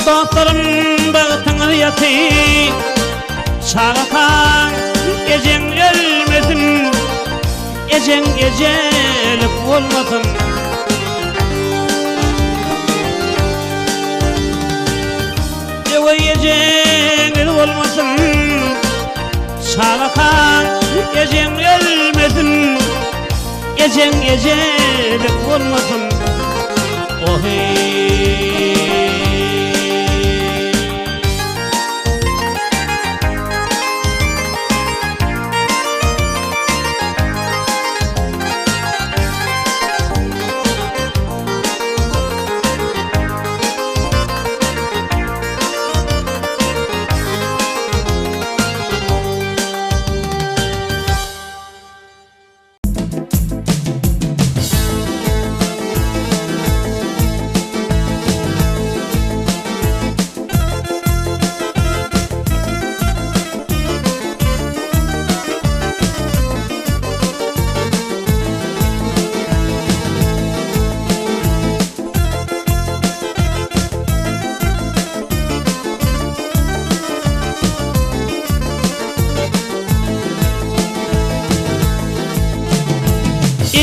Doktorum bağıtını yatı Çağatan ecen ölmesin Ecen ecelik olmasın Eve ecelik olmasın Çağatan ecen ölmesin Ecen ecelik olmasın Ohi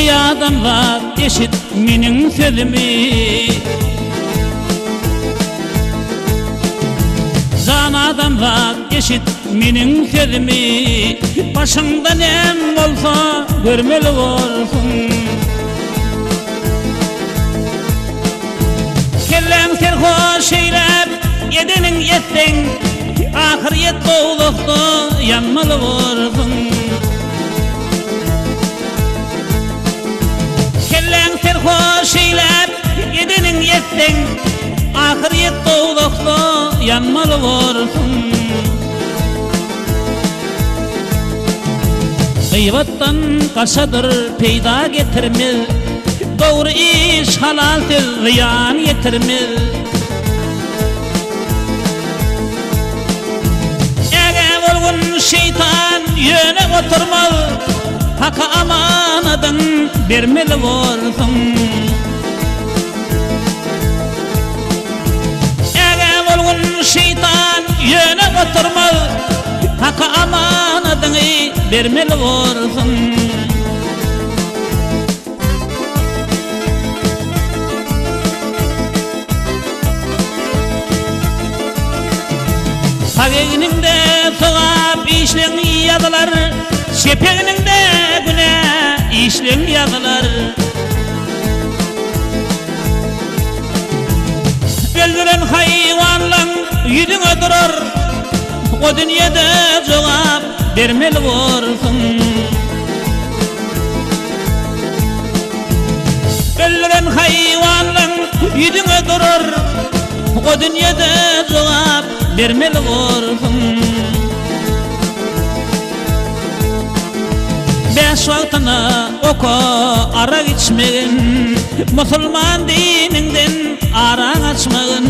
Ey adamlar eşit menin sözümü Zan adamlar eşit menin sözümü Başında nem olsa görmeli olsun Kellen serhoş eylep yedenin yetten Ahiriyet doğulukta yanmalı olsun Serhoş eylep yedenin yetten Ahiriyet doğulukta yanmalı olsun Gıybattan kaşadır peyda getirmez Doğru iş halaldir ziyan getirmez Ege olgun şeytan yöne oturmaz Haka amanadın vermeli olsun Ege olgun şeytan yöne oturmaz Haka amanadın vermeli olsun Hageğininde soğap işlen yazılar Şepeğininde güne işlen yazılar Öldüren hayvanlan yüzüne durur O dünyada cevap vermeli olsun Öldüren hayvanlan yüzüne durur O dünyada cevap vermeli olsun Beş vaktına oku ara içmeyin Musulman dininden ara açmayın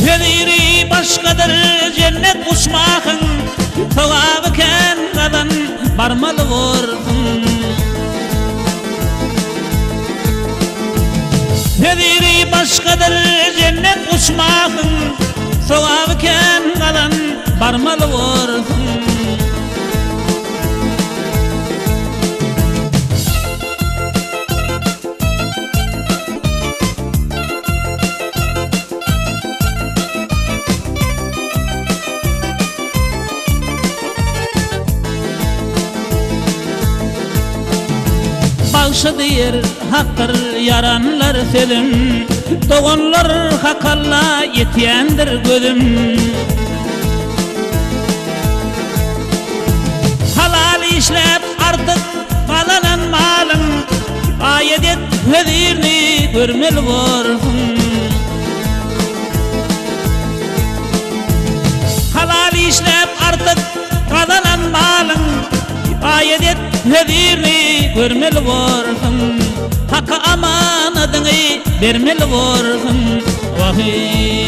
Hüdiri başkadır cennet uçmakın Sevabı kendinden barmalı olsun Hüdiri başkadır cennet uçmakın Sevabı kendinden barmalı olsun Bağışıdır haktır yaranlar sözüm Doğanlar hakalla yetiyendir gözüm İşlep artık kalanan malın Ayet et hüzirini görmeli olsun Halal işlep artık kalanan malın Ayet et hüzirini görmeli olsun Hakka amanadını vermeli olsun Vahiy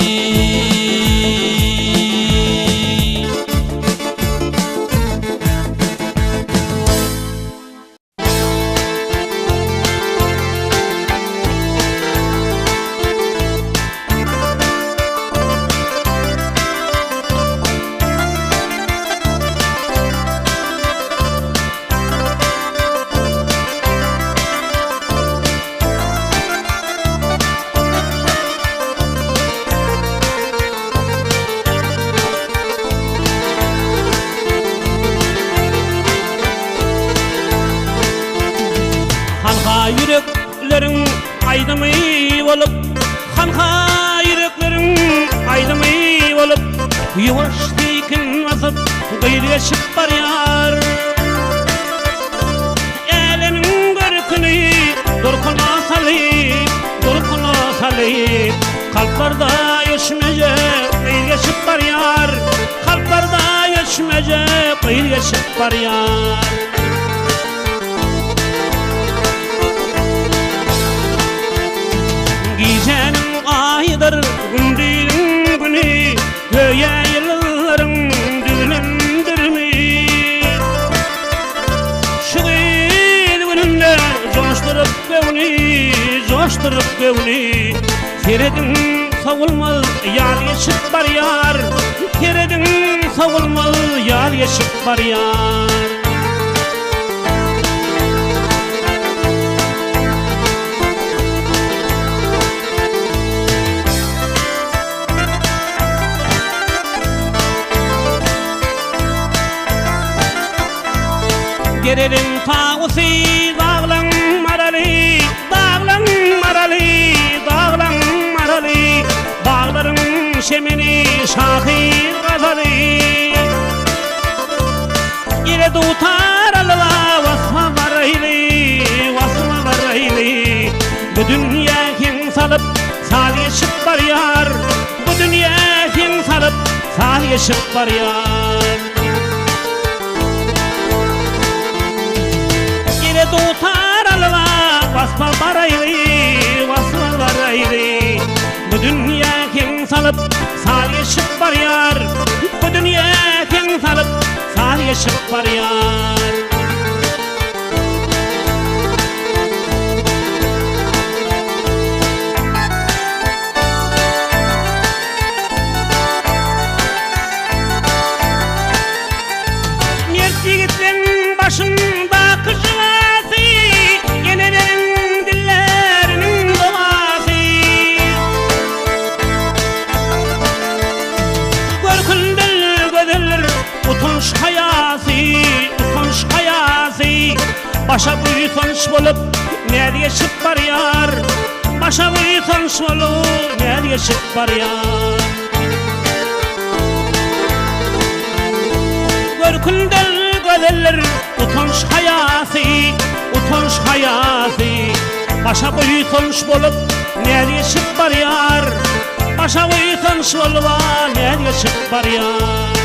aydımı olup Halka yüreklerin aydımı olup Yuvaş dikin basıp gıyır yaşıp var yar Elinin görkünü dorkuna salayıp Kalplarda yaşmece gıyır yaşıp var yar Kalplarda yaşmece gıyır yaşıp var yar Gecenin ayıdır gündüğün günü Göğe yılların düğünündürmü Şu gününde coşturup gövni Feredin savulmaz yar yaşıp var yar Feredin savulmaz yar yaşıp var yar Gererin tağısı dağlan maralı Bağların şemini şahir kazalı Yere tutar Allah vasma varaylı Bu dünya kim salıp sal yaşıp var yar Bu dünya kim salıp sal yaşıp var yar Tutar Allah vasma varaylı Bu dünya kim salıp sal yaşıp var yar Bu dünya kim salıp sal yaşıp var yar Mert yigitlerin başında kışılası Yenelerin dillerinin doğası Görkündür gödülür utanç hayası Başa büyütanç bolup ne yaşıp var yar Başa büyütanç bolup ne yaşıp var yar Görkündür gödülür utanç hayası Başa büyütanç bolup ne yaşıp var yar Başa büyütanç bolup ne yaşıp var yar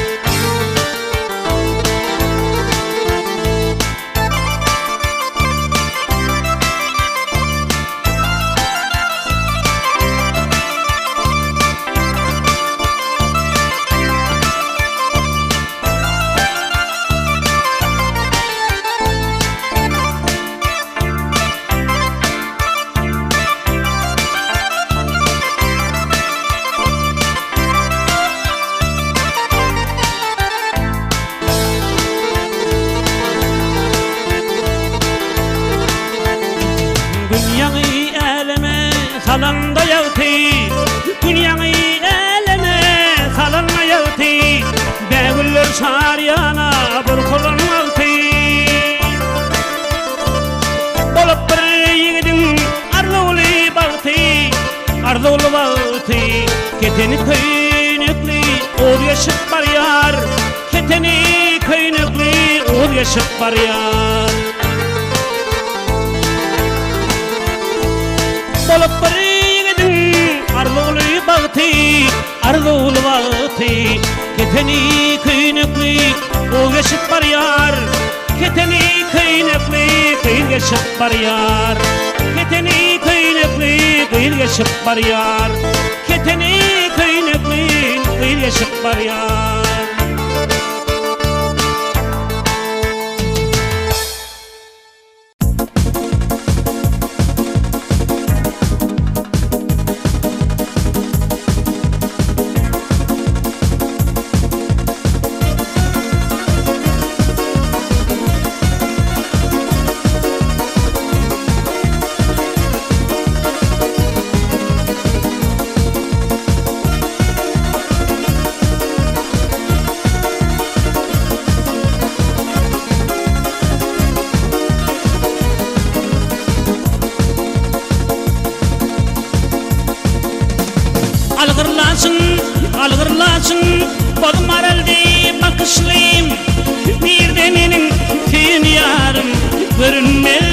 Dünyayı eleme salan da yağtı Dünyayı eleme salan da yağtı Deviller şariyana burkulun altı Olup bir yiğidin Ardolu bağıtı Keteni köynükli uğur yaşıp var yar Keteni köynükli uğur yaşıp var yar Olup bir yiğidin Ardolu bağıtı Keteni köynükli uğur yaşıp var yar Keteni köynükli kıyıl yaşıp var yar Keteni köynükli kıyıl yaşıp var yar Keteni köynükli kıyıl yaşıp var yar algırlasın bolmar elde bakışlayım birde menin tüyün yarım görünmez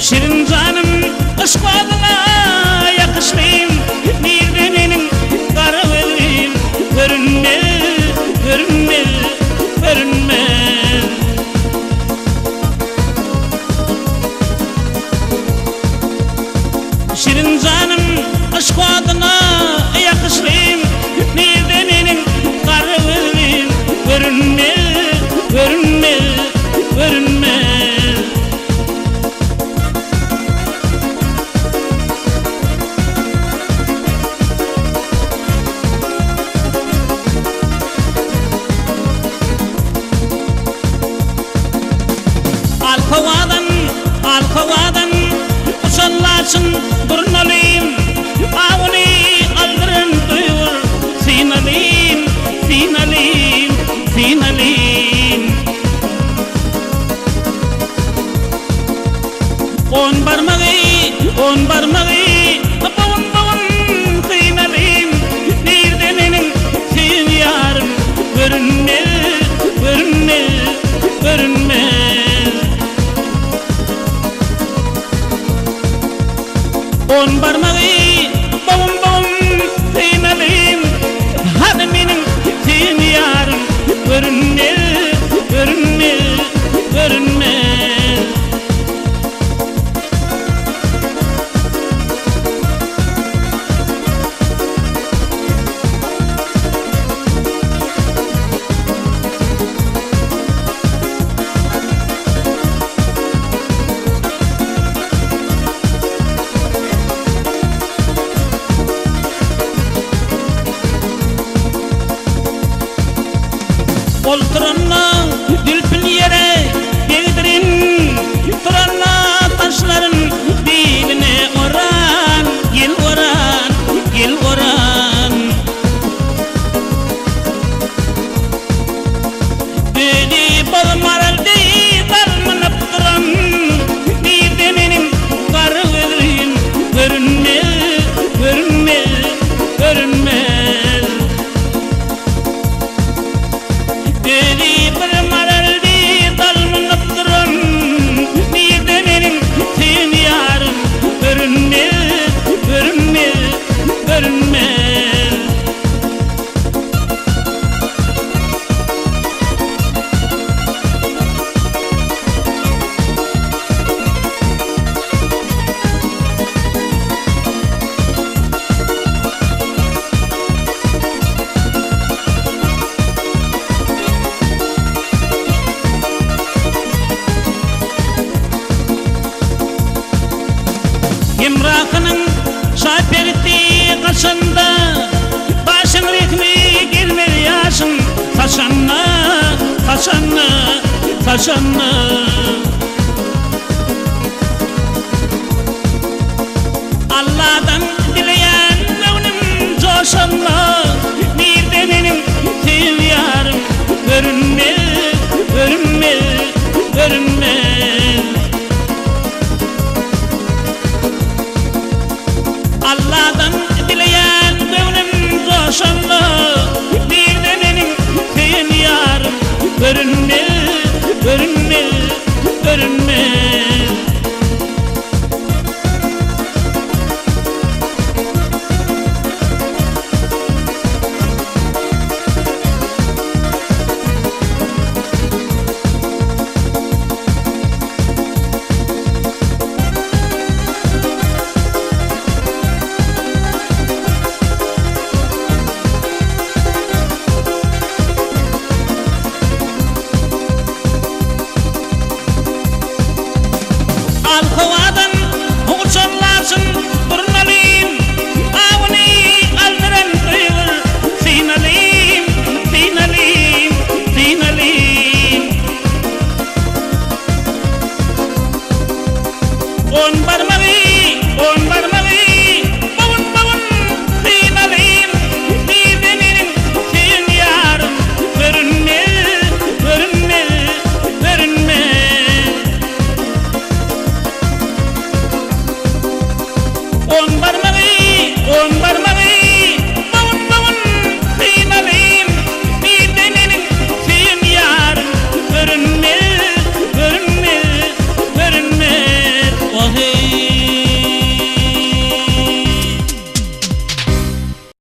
şirin canım aşk adına yakışmayım birde menin kara verim görünmez şirin canım aşk adına yakışmayım birde menin kara verim görünmez Alkovadan uçanlarsın durmalıyım Ağını aldırın duyur Sinalıyım On barmağı Bavun kıynalıyım Nerede benim tüyün yarım Görünmez On barmağı bavun kıynalıyım Hadi benim tüyün yarım Görünmez Olturanla dülpün yere değdirin Turanla taşların diline oran Yel oran Böyle bolmar elde dalmanıp duran Bir de benim karı verim görünmez Beni bir maraldi dalmanıp durun Bir de benim tüyün yarım Görünmez Emrakının şaperti kaşında Başın rikmi girmeli yaşın Taşanna Allah'tan dileyen gönlüm coşanla Bir de benim tüyüm yarım Görünmez Allah'tan dileyen gönlüm coşanlı Bir de benim tüyün yarım Görünmez